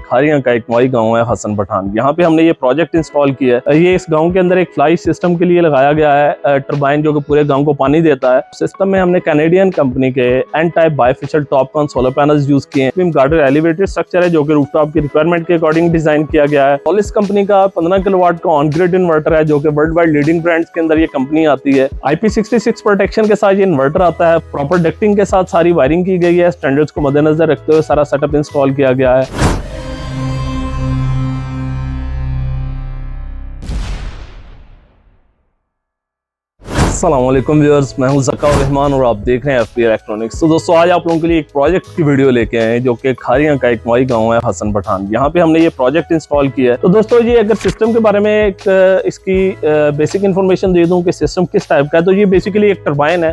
खारियां का एक वाई गांव है हसन पठान। यहाँ पे हमने ये प्रोजेक्ट इंस्टॉल किया है। ये इस गांव के अंदर एक फ्लाई सिस्टम के लिए लगाया गया है, टरबाइन जो कि पूरे गांव को पानी देता है। सिस्टम में हमने कैनेडियन कंपनी के n type bifacial TOPCon solar panels use किए हैं। गार्डर एलिवेटेड स्ट्रक्चर है जो कि रूफटॉप की रिक्वायरमेंट के अकॉर्डिंग डिजाइन किया गया है। सोलिस कंपनी का 15 किलोवाट का ऑन ग्रिड इन्वर्टर है जो कि वर्ल्ड वाइड लीडिंग ब्रांड्स के अंदर ये कंपनी आती है। IP66 प्रोटेक्शन के साथ ये इन्वर्टर आता है। प्रॉपर डक्टिंग के साथ सारी वायरिंग की गई है। स्टैंडर्ड्स को मद्देनजर रखते हुए सारा सेटअप इंस्टॉल किया गया है। अस्सलाम वालेकुम व्यूअर्स, मैं हूं ज़का रहमान और आप देख रहे हैं FP इलेक्ट्रॉनिक्स। तो दोस्तों आज आप लोगों के लिए एक प्रोजेक्ट की वीडियो लेके आए हैं जो कि खारियां का एक वाई गांव है हसन पठान। यहाँ पे हमने ये प्रोजेक्ट इंस्टॉल किया है। तो दोस्तों ये अगर सिस्टम के बारे में एक इसकी बेसिक इन्फॉर्मेशन दे दूं कि सिस्टम किस टाइप का है, तो ये बेसिकली एक टरबाइन है।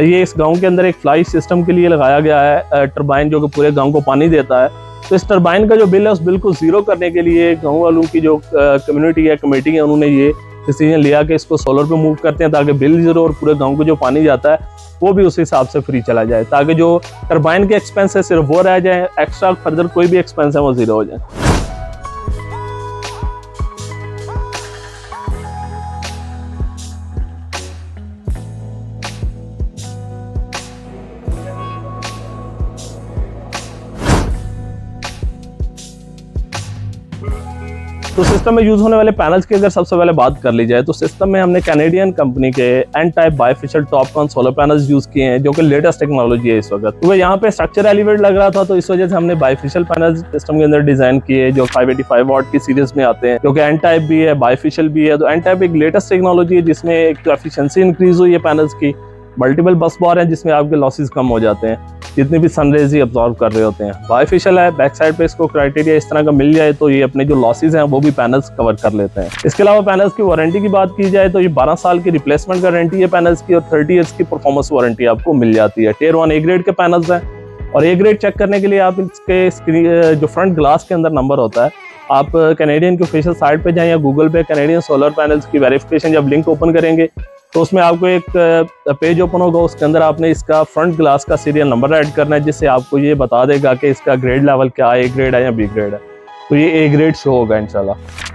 ये इस गाँव के अंदर एक फ्लाई सिस्टम के लिए लगाया गया है, टरबाइन जो कि पूरे गाँव को पानी देता है। तो इस टरबाइन का जो बिल है उस बिल को जीरो करने के लिए गाँव वालों की जो कम्युनिटी है, कमेटी है, उन्होंने ये डिसीजन लिया कि इसको सोलर पे मूव करते हैं ताकि बिल जीरो और पूरे गांव को जो पानी जाता है वो भी उस हिसाब से फ्री चला जाए, ताकि जो टरबाइन के एक्सपेंस है सिर्फ वो रह जाए, एक्स्ट्रा फर्दर कोई भी एक्सपेंस है वो जीरो हो जाए। तो सिस्टम में यूज होने वाले पैनल्स की अगर सबसे पहले बात कर ली जाए तो सिस्टम में हमने कैनेडियन कंपनी के n type bifacial TOPCon solar panels use किए हैं जो कि लेटेस्ट टेक्नोलॉजी है इस वक्त। तो यहाँ पे स्ट्रक्चर एलिवेट लग रहा था तो इस वजह से हमने बाइफेशियल पैनल्स सिस्टम के अंदर डिजाइन किए जो 585 वाट की सीरीज में आते हैं, जो कि एन टाइप भी है, बाइफेशियल भी है। तो एन टाइप एक लेटेस्ट टेक्नोलॉजी है जिसमें एक एफिशिएंसी इंक्रीज हुई है पैनल्स की। मल्टीपल बस बार है जिसमें आपके लॉसेस कम हो जाते हैं, जितने भी सनरेज ही अब्जॉर्ब कर रहे होते हैं। बाइफेशियल है, बैक साइड पे इसको क्राइटेरिया इस तरह का मिल जाए तो ये अपने जो लॉसेस हैं वो भी पैनल्स कवर कर लेते हैं। इसके अलावा पैनल्स की वारंटी की बात की जाए तो ये 12 साल की रिप्लेसमेंट गारंटी है पैनल्स की और 30 ईयर्स की परफॉर्मेंस वारंटी आपको मिल जाती है। Tier 1 A ग्रेड के पैनल्स हैं और A ग्रेड चेक करने के लिए आप इसके जो फ्रंट ग्लास के अंदर नंबर होता है, आप कैनेडियन के ऑफिशियल साइट पे जाएं या गूगल पे कैनेडियन सोलर पैनल्स की वेरिफिकेशन जब लिंक ओपन करेंगे तो उसमें आपको एक पेज ओपन होगा, उसके अंदर आपने इसका फ्रंट ग्लास का सीरियल नंबर ऐड करना है जिससे आपको ये बता देगा कि इसका ग्रेड लेवल क्या है, A ग्रेड है या B ग्रेड है। तो ये A ग्रेड शो होगा इंशाल्लाह।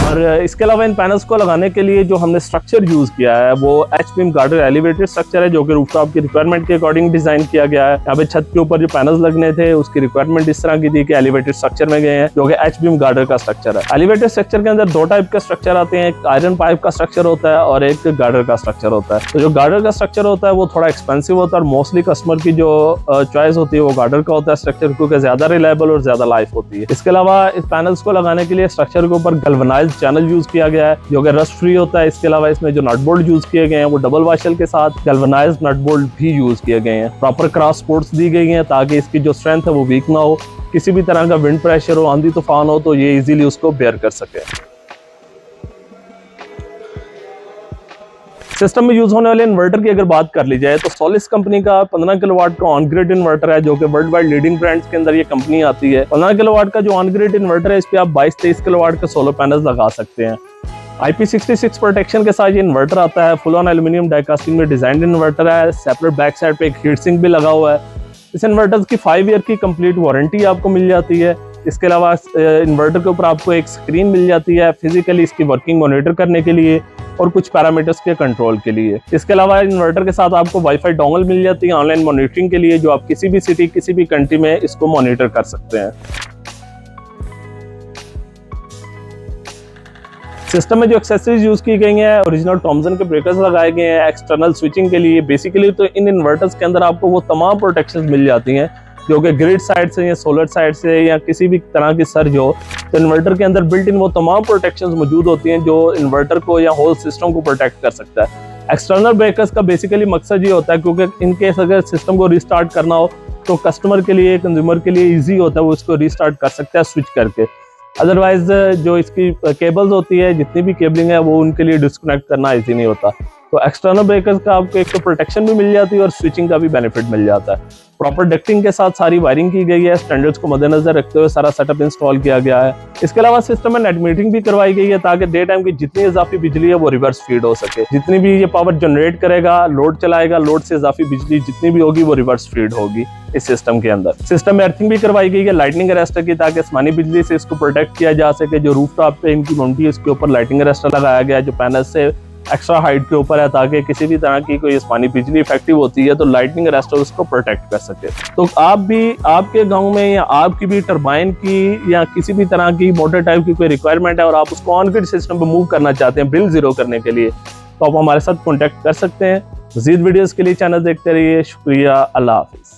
और इसके अलावा इन पैनल्स को लगाने के लिए जो हमने स्ट्रक्चर यूज किया है वो H-beam गार्डर एलिवेटेड स्ट्रक्चर है जो कि रूफटॉप की रिक्वायरमेंट के अकॉर्डिंग डिजाइन किया गया है। यहाँ पे छत के ऊपर जो पैनल्स लगने थे उसकी रिक्वायरमेंट इस तरह की थी कि एलिवेटेड स्ट्रक्चर में गए हैं जो कि H-beam गार्डर का स्ट्रक्चर है। एलिवेटेड स्ट्रक्चर के अंदर दो टाइप के स्ट्रक्चर आते हैं, एक आयरन पाइप का स्ट्रक्चर होता है और एक गार्डर का स्ट्रक्चर होता है। तो जो गार्डर का स्ट्रक्चर होता है वो थोड़ा एक्सपेंसिव होता है और मोस्टली कस्टमर की जो चॉइस होती है वो गार्डर का होता है स्ट्रक्चर, क्योंकि ज्यादा रिलायबल और ज्यादा लाइफ होती है। इसके अलावा इस पैनल्स को लगाने के लिए स्ट्रक्चर के ऊपर गैल्वेनाइज्ड चैनल यूज किया गया है जो कि रस्ट फ्री होता है। इसके अलावा इसमें जो नट बोल्ट यूज किए गए हैं वो डबल वाशल के साथ गैल्वेनाइज्ड नट बोल्ट भी यूज किए गए हैं। प्रॉपर क्रॉस सपोर्ट्स दी गई हैं ताकि इसकी जो स्ट्रेंथ है वो वीक ना हो, किसी भी तरह का विंड प्रेशर हो, आंधी तूफान हो तो ये इजीली उसको बेयर कर सके। सिस्टम में यूज होने वाले इन्वर्टर की अगर बात कर ली जाए तो सोलिस कंपनी का 15 किलोवाट का ऑन ग्रिड इन्वर्टर है जो कि वर्ल्ड वाइड लीडिंग ब्रांड्स के अंदर ये कंपनी आती है। 15 किलोवाट का जो ऑन ग्रिड इन्वर्टर है इस पे आप 22-23 किलोवाट के सोलर पैनल्स लगा सकते हैं। IP66 प्रोटेक्शन के साथ ये इन्वर्टर आता है। फुल ऑन एल्यूमिनियम डाइकास्टिंग में डिजाइंड इन्वर्टर है। सेपरेट बैक साइड पे एक हीट सिंक भी लगा हुआ है। इस इन्वर्टर की 5 ईयर की कंप्लीट वारंटी आपको मिल जाती है। इसके अलावा इन्वर्टर के ऊपर आपको एक स्क्रीन मिल जाती है फिजिकली इसकी वर्किंग मॉनिटर करने के लिए और कुछ पैरामीटर्स के कंट्रोल के लिए। इसके अलावा इन्वर्टर के साथ आपको वाईफाई डोंगल मिल जाती है ऑनलाइन मॉनिटरिंग के लिए, जो आप किसी भी सिटी, किसी भी कंट्री में इसको मॉनिटर कर सकते हैं। सिस्टम में जो एक्सेसरीज यूज की गई हैं, ओरिजिनल थॉमसन के ब्रेकर्स लगाए गए हैं एक्सटर्नल स्विचिंग के लिए। बेसिकली तो इन इन्वर्टर्स के अंदर आपको वो तमाम प्रोटेक्शंस मिल जाती हैं जो कि ग्रिड साइड से या सोलर साइड से या किसी भी तरह की सर्ज हो तो इन्वर्टर के अंदर बिल्ट इन वो तमाम प्रोटेक्शंस मौजूद होती हैं जो इन्वर्टर को या होल सिस्टम को प्रोटेक्ट कर सकता है। एक्सटर्नल ब्रेकर्स का बेसिकली मकसद ये होता है क्योंकि इन केस अगर सिस्टम को रिस्टार्ट करना हो तो कस्टमर के लिए, कंज्यूमर के लिए ईजी होता है, वो इसको रिस्टार्ट कर सकता है स्विच करके। अदरवाइज जो इसकी केबल्स होती है, जितनी भी केबलिंग है वो उनके लिए डिस्कनेक्ट करना ईजी नहीं होता। तो एक्सटर्नल ब्रेकर्स का आपको एक तो प्रोटेक्शन भी मिल जाती है और स्विचिंग का भी बेनिफिट मिल जाता है। प्रॉपर डक्टिंग के साथ सारी वायरिंग की गई है, स्टैंडर्ड्स को मद्देनजर रखते हुए सारा सेटअप इंस्टॉल किया गया है। इसके अलावा सिस्टम में नेट मीटरिंग भी करवाई गई है ताकि डे टाइम की जितनी इजाफी बिजली है वो रिवर्स फीड हो सके। जितनी भी ये पावर जनरेट करेगा, लोड चलाएगा, लोड से इजाफी बिजली जितनी भी होगी वो रिवर्स फीड होगी इस सिस्टम के अंदर। सिस्टम में अर्थिंग भी करवाई गई है लाइटनिंग अरेस्टर की, ताकि आसमानी बिजली से इसको प्रोटेक्ट किया जा सके। जो रूफ टॉप पे इनकी माउंटी है उसके ऊपर लाइटनिंग अरेस्टर लगाया गया है जो पैनल से एक्स्ट्रा हाइट के ऊपर है, ताकि किसी भी तरह की कोई आसमानी बिजली इफेक्टिव होती है तो लाइटनिंग अरेस्टर उसको प्रोटेक्ट कर सके। तो आप भी, आपके गांव में या आपकी भी टरबाइन की या किसी भी तरह की मोटर टाइप की कोई रिक्वायरमेंट है और आप उसको ऑन ग्रिड सिस्टम पे मूव करना चाहते हैं बिल जीरो करने के लिए, तो आप हमारे साथ कॉन्टेक्ट कर सकते हैं। मज़ीद वीडियोस के लिए चैनल देखते रहिए। शुक्रिया, अल्लाह हाफिज़।